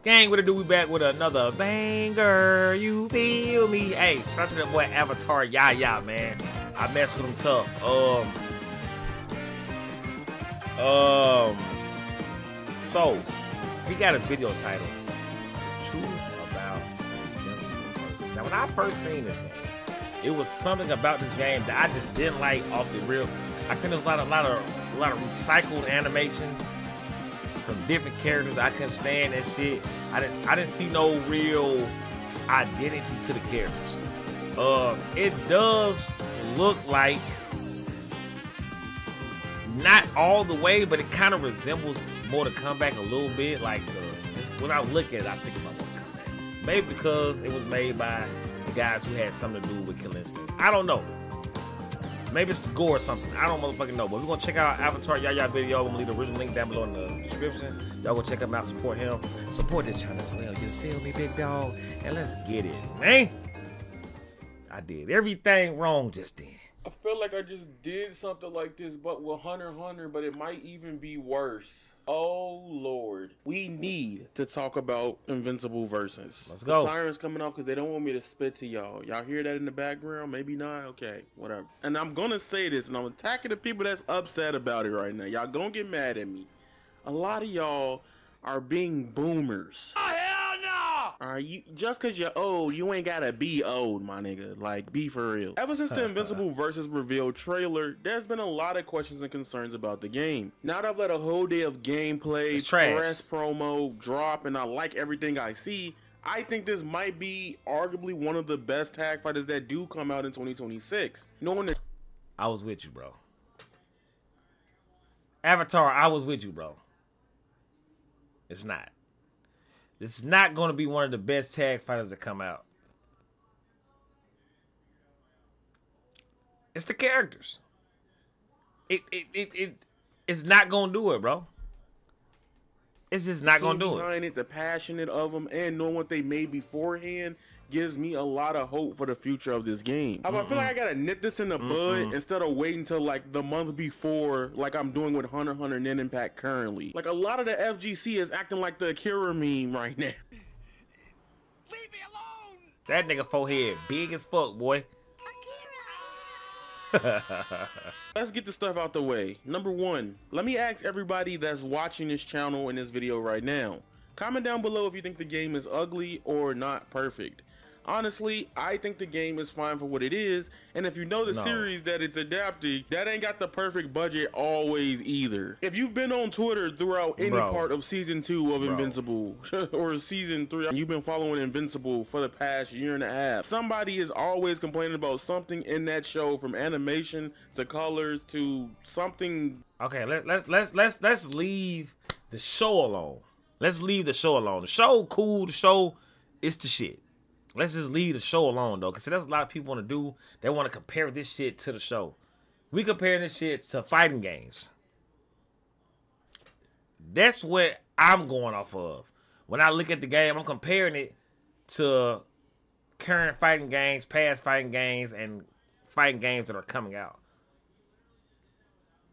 Gang, what it do? We back with another banger. You feel me? Hey, shout out to that boy Avatar Yaya, man. I mess with him tough. So he got a video titled "Truth About Invincible." Now, when I first seen this game, it was something about this game that I just didn't like off the rip. I seen there was a lot of recycled animations from different characters. I couldn't stand that shit. I didn't see no real identity to the characters. It does look like, not all the way, but it kind of resembles Mortal Kombat a little bit. Like just when I look at it, I think about Mortal Kombat. Maybe because it was made by the guys who had something to do with Kill Instinct. I don't know. Maybe it's the gore or something. I don't motherfucking know. But we're gonna check out Avatar Yaya video. I'm gonna leave the original link down below in the description. Y'all go check him out, support him. Support this channel as well. You feel me, big dog? And let's get it, man. I did everything wrong just then. I feel like I just did something like this, but with Hunter x Hunter, but it might even be worse. Oh, Lord. We need to talk about Invincible versus. Let's go. The sirens coming off because they don't want me to spit to y'all. Y'all hear that in the background? Maybe not? Okay, whatever. And I'm going to say this, and I'm attacking the people that's upset about it right now. Y'all going to get mad at me. A lot of y'all are being boomers. Oh, hell no! Alright, you just cause you're old, you ain't gotta be old, my nigga. Like, be for real. Ever since the Invincible versus reveal trailer, there's been a lot of questions and concerns about the game. Now that I've let a whole day of gameplay, press promo, drop, and I like everything I see, I think this might be arguably one of the best tag fighters that do come out in 2026. Knowing that I was with you, bro. Avatar, I was with you, bro. It's not. This is not going to be one of the best tag fighters that come out. It's the characters. It's not going to do it, bro. It's just not going to do it. Behind it, the passionate of them, and knowing what they made beforehand gives me a lot of hope for the future of this game. I feel like I gotta nip this in the bud instead of waiting till like the month before, like I'm doing with Hunter x Hunter Nin Impact currently. Like a lot of the FGC is acting like the Akira meme right now. Leave me alone! That nigga forehead big as fuck, boy. Let's get the stuff out the way. Number one, let me ask everybody that's watching this channel in this video right now. Comment down below if you think the game is ugly or not perfect. Honestly, I think the game is fine for what it is, and if you know the series that it's adapting, that ain't got the perfect budget always either. If you've been on Twitter throughout any part of Season 2 of Invincible, or Season 3, and you've been following Invincible for the past year and a half, somebody is always complaining about something in that show, from animation to colors to something. Okay, let's leave the show alone. Let's leave the show alone. The show cool, the show is the shit. Let's just leave the show alone, though, because that's a lot of people want to do. They want to compare this shit to the show. We comparing this shit to fighting games. That's what I'm going off of. When I look at the game, I'm comparing it to current fighting games, past fighting games, and fighting games that are coming out.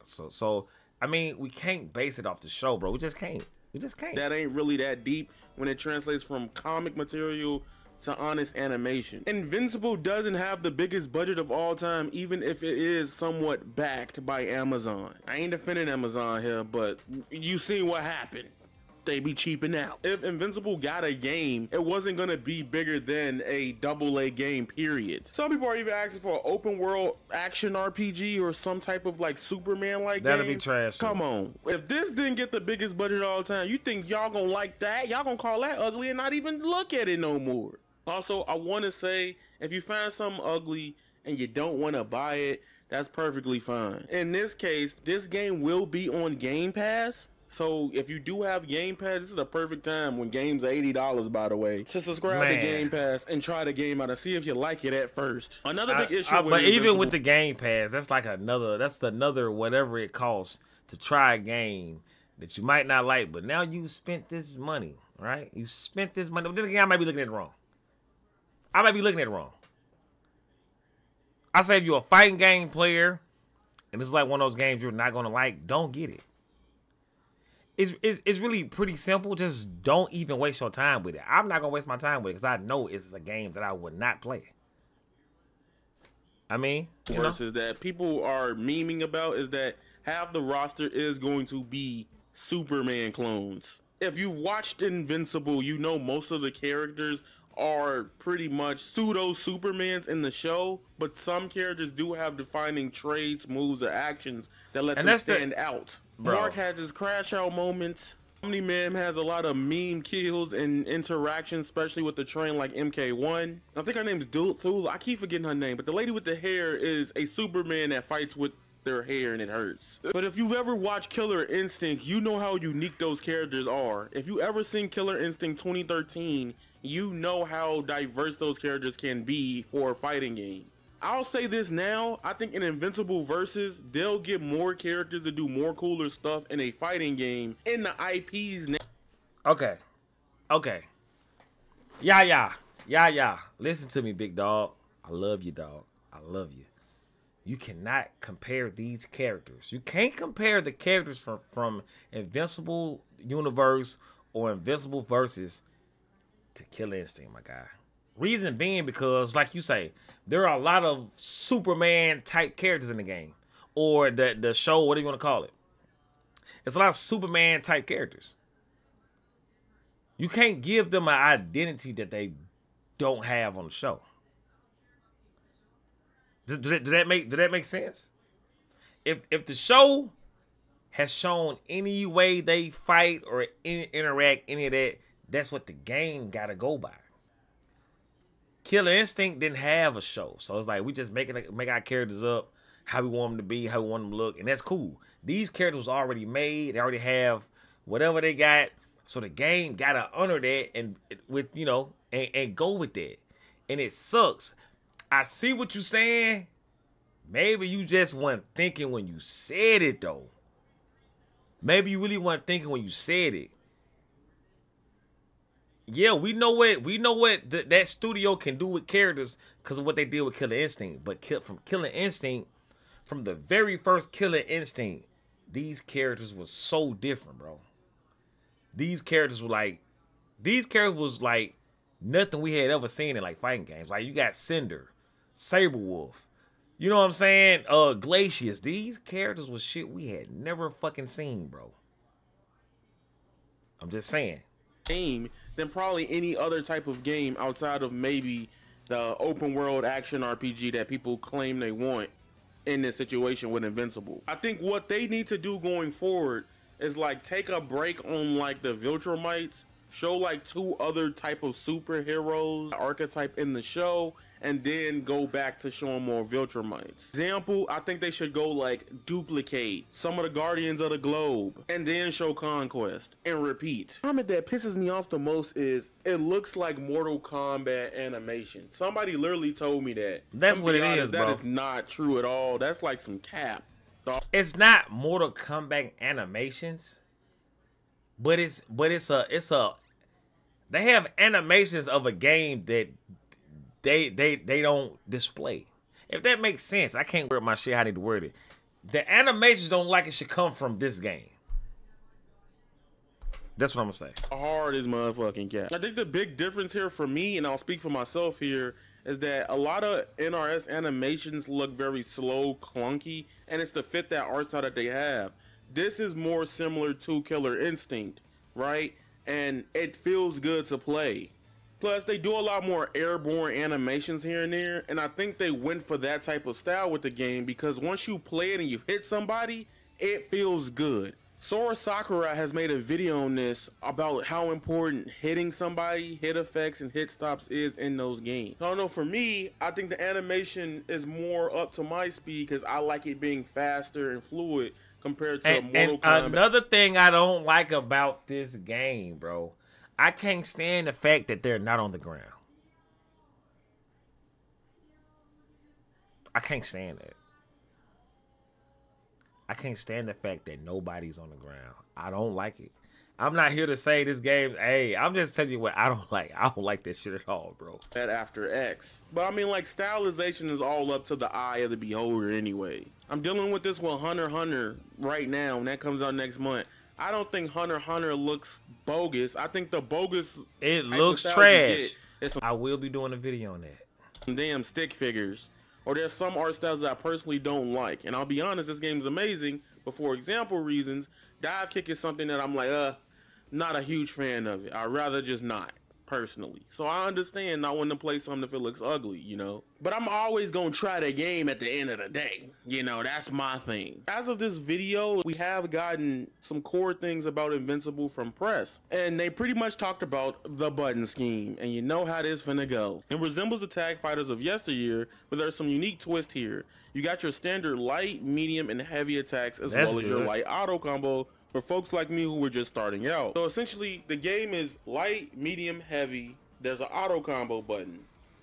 So I mean, we can't base it off the show, bro. We just can't. We just can't. That ain't really that deep when it translates from comic material to honest animation. Invincible doesn't have the biggest budget of all time, even if it is somewhat backed by Amazon. I ain't defending Amazon here, but you seen what happened. They be cheaping out. If Invincible got a game, it wasn't gonna be bigger than a AA game, period. Some people are even asking for an open world action RPG or some type of like Superman like game. That'll be trash. Come on. If this didn't get the biggest budget of all time, you think y'all gonna like that? Y'all gonna call that ugly and not even look at it no more. Also, I want to say, if you find something ugly and you don't want to buy it, that's perfectly fine. In this case, this game will be on Game Pass. So if you do have Game Pass, this is the perfect time, when games are $80, by the way, to subscribe to Game Pass and try the game out and see if you like it at first. Another big issue with but even with the Game Pass, that's like another whatever it costs to try a game that you might not like, but now you spent this money, right? You spent this money. But then again, I might be looking at it wrong. I might be looking at it wrong. I say if you're a fighting game player, and this is like one of those games you're not going to like, don't get it. It's really pretty simple. Just don't even waste your time with it. I'm not gonna waste my time with it because I know it's a game that I would not play. I mean, versus that people are memeing about is that half the roster is going to be Superman clones. If you've watched Invincible, you know most of the characters are pretty much pseudo Supermans in the show, but some characters do have defining traits, moves, or actions that let them stand out. Bro. Mark has his crash out moments. Omni-Man has a lot of meme kills and interactions, especially with the train like MK1. I think her name's Thula. I keep forgetting her name, but the lady with the hair is a Superman that fights with their hair and it hurts. But if you've ever watched Killer Instinct, you know how unique those characters are. If you ever seen Killer Instinct 2013, you know how diverse those characters can be for a fighting game. I'll say this now, I think in Invincible Versus, they'll get more characters to do more cooler stuff in a fighting game in the IPs now. Okay. Yeah. Listen to me, big dog. I love you, dog. I love you. You cannot compare these characters. You can't compare the characters from Invincible Universe or Invincible Versus to Killer Instinct, my guy. Reason being because, like you say, there are a lot of Superman type characters in the game. Or the show, whatever you want to call it. It's a lot of Superman type characters. You can't give them an identity that they don't have on the show. Did that make sense? If the show has shown any way they fight or interact, any of that, that's what the game gotta go by. Killer Instinct didn't have a show, so it's like we just make our characters up how we want them to be, how we want them to look, and that's cool. These characters was already made; they already have whatever they got, so the game gotta honor that and with and go with that. And it sucks. I see what you're saying. Maybe you just weren't thinking when you said it though. Maybe you really weren't thinking when you said it. Yeah, we know what that studio can do with characters because of what they did with Killer Instinct. But from Killer Instinct, from the very first Killer Instinct, these characters were so different, bro. These characters was like nothing we had ever seen in like fighting games. Like you got Cinder, Saberwolf, you know what I'm saying? Glacius. These characters was shit we had never fucking seen, bro. I'm just saying. Game than probably any other type of game outside of maybe the open world action RPG that people claim they want in this situation with Invincible. I think what they need to do going forward is like take a break on like the Viltrumites, show like 2 other type of superheroes archetype in the show, and then go back to showing more Viltrumites. Example, I think they should go like duplicate some of the Guardians of the Globe and then show Conquest and repeat. The comment that pisses me off the most is it looks like Mortal Kombat animation. Somebody literally told me that. That's what it is, bro. That is not true at all. That's like some cap. It's not Mortal Kombat animations, but it's a they have animations of a game that they don't display. If that makes sense, I can't word my shit how I need to word it. The animations don't like it should come from this game. That's what I'm gonna say. Hard as motherfucking cat. I think the big difference here for me, and I'll speak for myself here, is that a lot of NRS animations look very slow, clunky, and it's to fit that art style that they have. This is more similar to Killer Instinct, right? And it feels good to play. Plus, they do a lot more airborne animations here and there, and I think they went for that type of style with the game because once you play it and you hit somebody, it feels good. Sora Sakurai has made a video on this about how important hitting somebody, hit effects, and hit stops is in those games. I don't know, for me, I think the animation is more up to my speed because I like it being faster and fluid compared to Mortal Kombat. Another thing I don't like about this game, bro, I can't stand the fact that they're not on the ground. I can't stand that. I can't stand the fact that nobody's on the ground. I don't like it. I'm not here to say this game, hey, I'm just telling you what I don't like. I don't like that shit at all, bro. That After X. But I mean, like, stylization is all up to the eye of the beholder anyway. I'm dealing with this with Hunter x Hunter right now, and that comes out next month. I don't think Hunter x Hunter looks bogus. I think the bogus It type looks of style you trash. get is some I will be doing a video on that. damn stick figures. Or there's some art styles that I personally don't like. And I'll be honest, this game's amazing, but for example reasons, dive kick is something that I'm like, not a huge fan of it. I'd rather just not, personally. So I understand not wanting to play something if it looks ugly, you know? But I'm always gonna try the game at the end of the day. You know, that's my thing. As of this video, we have gotten some core things about Invincible from press. And they pretty much talked about the button scheme. And you know how this finna go. It resembles the tag fighters of yesteryear, but there's some unique twist here. You got your standard light, medium, and heavy attacks, as well as your light auto combo for folks like me who were just starting out. So essentially, the game is light, medium, heavy. There's an auto combo button.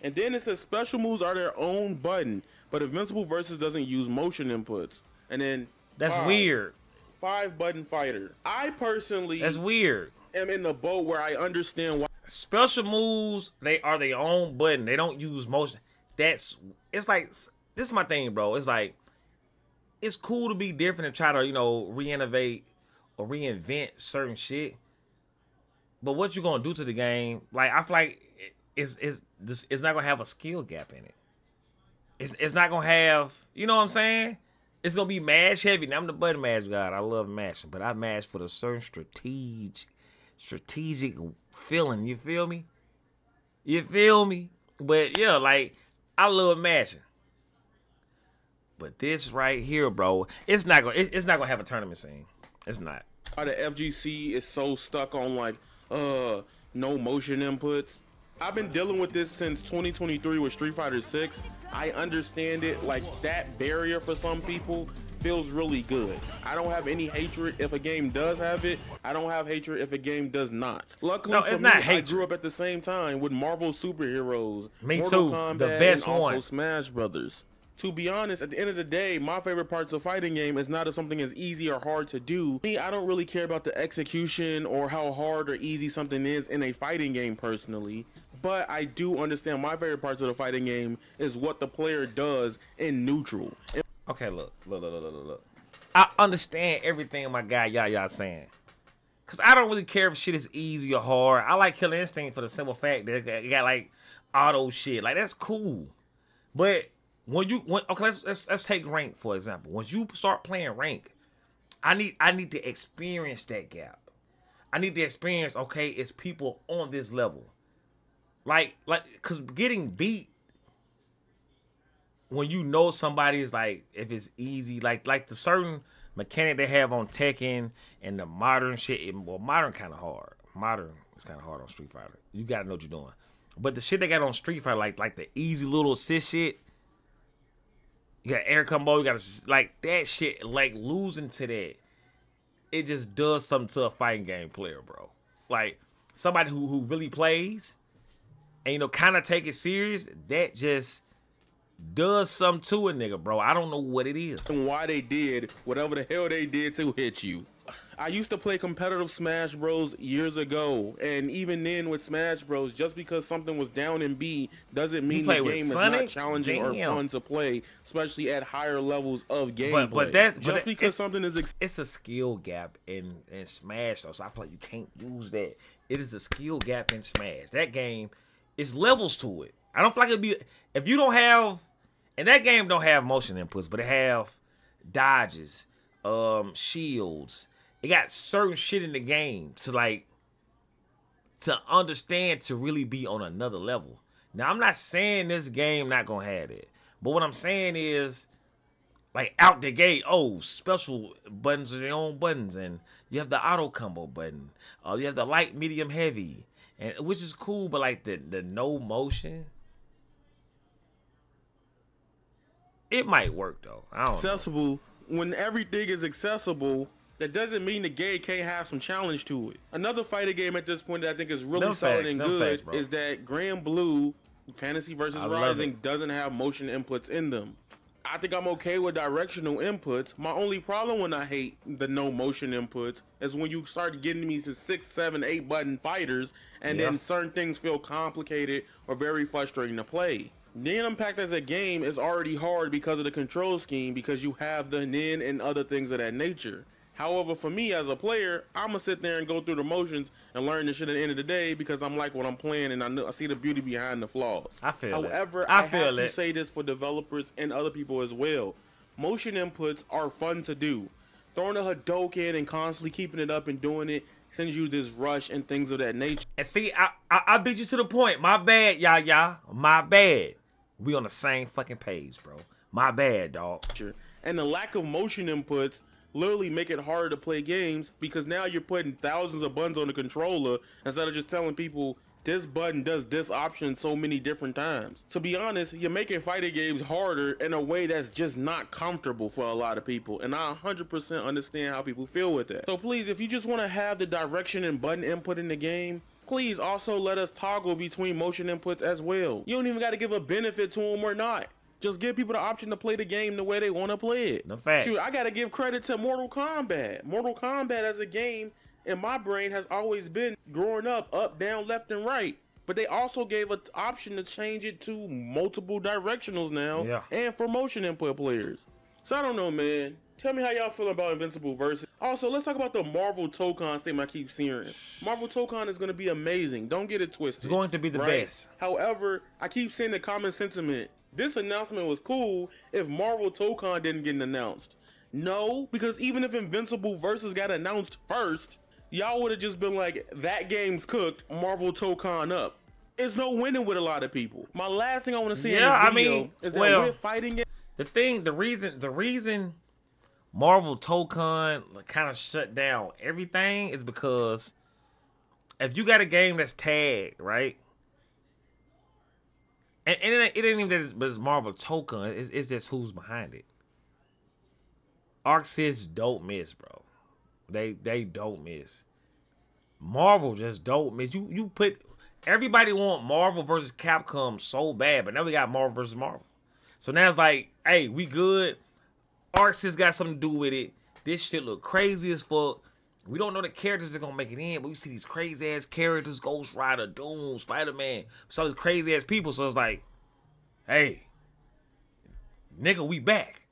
And then it says special moves are their own button, but Invincible Versus doesn't use motion inputs. And then That's weird. 5 button fighter. I personally That's weird. am in the boat where I understand why. Special moves, they are their own button. They don't use motion. It's like, this is my thing, bro. It's like, it's cool to be different and try to, you know, re-innovate or reinvent certain shit. But what you gonna do to the game? Like, I feel like it's not gonna have a skill gap in it. It's not gonna have, you know what I'm saying? It's gonna be mash heavy. Now I'm the ButtonMashGawd. I love mashing, but I mash for a certain strategic feeling. You feel me? You feel me? But yeah, like, I love mashing. But this right here, bro, it's not gonna have a tournament scene. It's not. The FGC is so stuck on like no motion inputs. I've been dealing with this since 2023 with Street Fighter 6. I understand it. Like, that barrier for some people feels really good. I don't have any hatred if a game does have it. I don't have hatred if a game does not. Luckily No, for it's me, not I hatred. grew up at the same time with Marvel superheroes, Me Mortal too. Kombat, The best and also one. Smash Brothers. To be honest, at the end of the day, my favorite parts of fighting game is not if something is easy or hard to do. Me, I don't really care about the execution or how hard or easy something is in a fighting game personally. But I do understand my favorite parts of the fighting game is what the player does in neutral. Okay, look. I understand everything my guy y'all saying. Cause I don't really care if shit is easy or hard. I like Killer Instinct for the simple fact that it got like auto shit. Like, that's cool. But okay, let's take rank for example. Once you start playing rank, I need to experience that gap. I need to experience, okay, it's people on this level. Like, cause getting beat when you know somebody is like, if it's easy, like the certain mechanic they have on Tekken and the modern shit. Well, modern kind of hard. Modern is kind of hard on Street Fighter. You gotta know what you're doing. But the shit they got on Street Fighter, like the easy little assist shit. You got air combo, you got like that shit, like losing to that, it just does something to a fighting game player, bro. Like, somebody who really plays and, you know, kind of take it serious, that just does something to a nigga, bro. I don't know what it is. And why they did whatever the hell they did to hit you. I used to play competitive Smash Bros years ago, and even then with Smash Bros, just because something was down in B doesn't mean the game is not challenging or fun to play, especially at higher levels of gameplay. But that's just because something is it's a skill gap in Smash, though, so I feel like you can't use that. It is a skill gap in Smash. That game is levels to it. I don't feel like it'd be if you don't have, and that game don't have motion inputs, but it have dodges, shields. It got certain shit in the game to understand, to really be on another level. Now, I'm not saying this game not gonna have it, but what I'm saying is, like, out the gate, oh, special buttons are their own buttons, and you have the auto combo button, you have the light, medium, heavy, and which is cool, but like the no motion, it might work though. I don't know. Accessible. When everything is accessible, that doesn't mean the game can't have some challenge to it. Another fighting game at this point that I think is really solid and good is that Grand Blue Fantasy vs. Rising doesn't have motion inputs in them. I think I'm okay with directional inputs. My only problem when I hate the no motion inputs is when you start getting me to 6, 7, 8 button fighters, and then certain things feel complicated or very frustrating to play. Nin Impact as a game is already hard because of the control scheme, because you have the Nin and other things of that nature. However, for me as a player, I'm gonna sit there and go through the motions and learn this shit at the end of the day because I'm like what I'm playing and I see the beauty behind the flaws. I feel it. However, I have to say this for developers and other people as well. Motion inputs are fun to do. Throwing a Hadouken and constantly keeping it up and doing it sends you this rush and things of that nature. And see, I beat you to the point. My bad, y'all. My bad. We on the same fucking page, bro. My bad, dog. And the lack of motion inputs literally make it harder to play games because now you're putting thousands of buttons on the controller instead of just telling people this button does this option so many different times. To be honest, you're making fighting games harder in a way that's just not comfortable for a lot of people, and I 100% understand how people feel with that. So please, if you just want to have the direction and button input in the game, please also let us toggle between motion inputs as well. You don't even got to give a benefit to them or not. Just give people the option to play the game the way they want to play it. No facts. Shoot, I got to give credit to Mortal Kombat. Mortal Kombat as a game in my brain has always been growing up, down, left, and right. But they also gave an option to change it to multiple directionals now and for motion input players. So I don't know, man. Tell me how y'all feel about Invincible versus. Also, let's talk about the Marvel Tokon thing I keep hearing. Marvel Tokon is going to be amazing. Don't get it twisted. It's going to be the best. However, I keep saying the common sentiment. This announcement was cool if Marvel Tokon didn't get announced. No, because even if Invincible versus got announced first, y'all would have just been like, that game's cooked, Marvel Tokon up. It's no winning with a lot of people. My last thing I want to say in this video is that we're fighting it. The reason Marvel Tokon kind of shut down everything is because if you got a game that's tagged, right? And it ain't even that it's Marvel Tokon, it's just who's behind it. ArcSys don't miss, bro. They don't miss. Marvel just don't miss. You put everybody want Marvel versus Capcom so bad, but now we got Marvel versus Marvel. So now it's like, hey, we good. ArcSys got something to do with it. This shit look crazy as fuck. We don't know the characters that are gonna make it in, but we see these crazy ass characters: Ghost Rider, Doom, Spider-Man. So these crazy ass people. So it's like, hey, nigga, we back.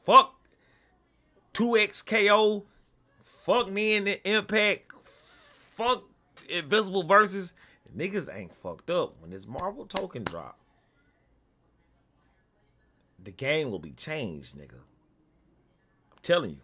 Fuck 2XKO. Fuck me in the Impact. Fuck Invincible versus. Niggas ain't fucked up. When this Marvel token drop, the game will be changed, nigga. I'm telling you.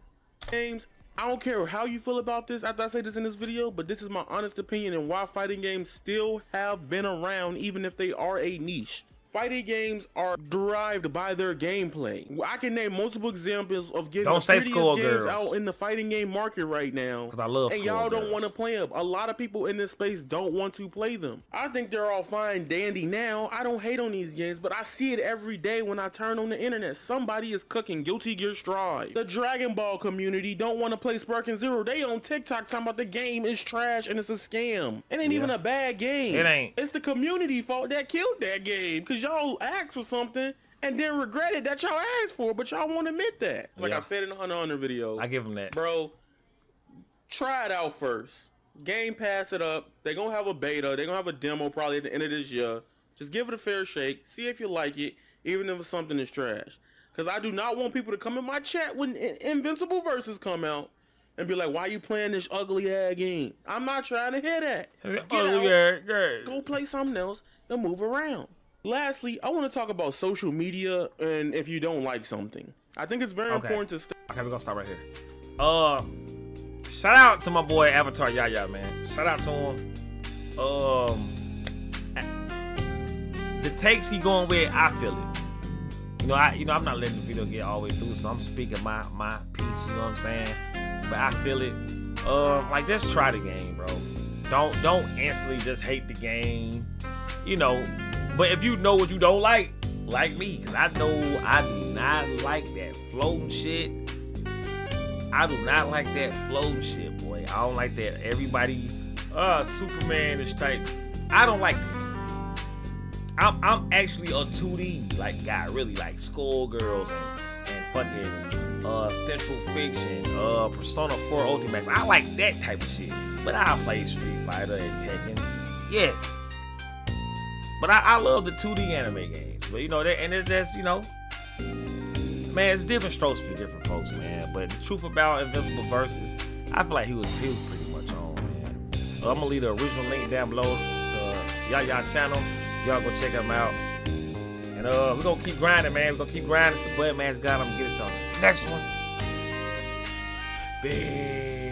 Games. I don't care how you feel about this after I say this in this video, but this is my honest opinion and why fighting games still have been around even if they are a niche. Fighting games are derived by their gameplay. I can name multiple examples of getting the prettiest games out in the fighting game market right now. Because I love and y'all don't want to play them. A lot of people in this space don't want to play them. I think they're all fine dandy now. I don't hate on these games, but I see it every day when I turn on the internet. Somebody is cooking Guilty Gear Strive. The Dragon Ball community don't want to play Sparking Zero. They on TikTok talking about the game is trash and it's a scam. It ain't even a bad game. It ain't. It's the community fault that killed that game. Because y'all asked for something and then regretted that y'all asked for, but y'all won't admit that. Like I said in the Hunter Hunter video. I give them that. Bro, try it out first. Game Pass it up. They're going to have a beta. They're going to have a demo probably at the end of this year. Just give it a fair shake. See if you like it, even if it's something that's trash. Because I do not want people to come in my chat when Invincible Versus come out and be like, why you playing this ugly ass game? I'm not trying to hear that. Go play something else and move around. Lastly, I want to talk about social media and if you don't like something. I think it's very important to stay. Okay, we're going to stop right here. Shout out to my boy Avatar Yaya, man. Shout out to him. The takes he going with, I feel it. I'm not letting the video get all the way through, so I'm speaking my piece, you know what I'm saying? But I feel it. Like, just try the game, bro. Don't instantly just hate the game. But if you know what you don't like me, because I know I do not like that floating shit. I do not like that floating shit, boy. I don't like that. Everybody, Superman is type. I don't like that. I'm actually a 2D guy, really, like Skullgirls and fucking Central Fiction, Persona 4 Ultimax. I like that type of shit. But I play Street Fighter and Tekken. Yes. But I love the 2D anime games. But and it's just, Man, it's different strokes for different folks, man. But the truth about Invincible versus, I feel like he was pretty much on, man. I'm gonna leave the original link down below to y'all channel, so y'all go check him out. And we're gonna keep grinding, man. We're gonna keep grinding. It's the ButtonMashGawd. I'm gonna get it to y'all next one. Big.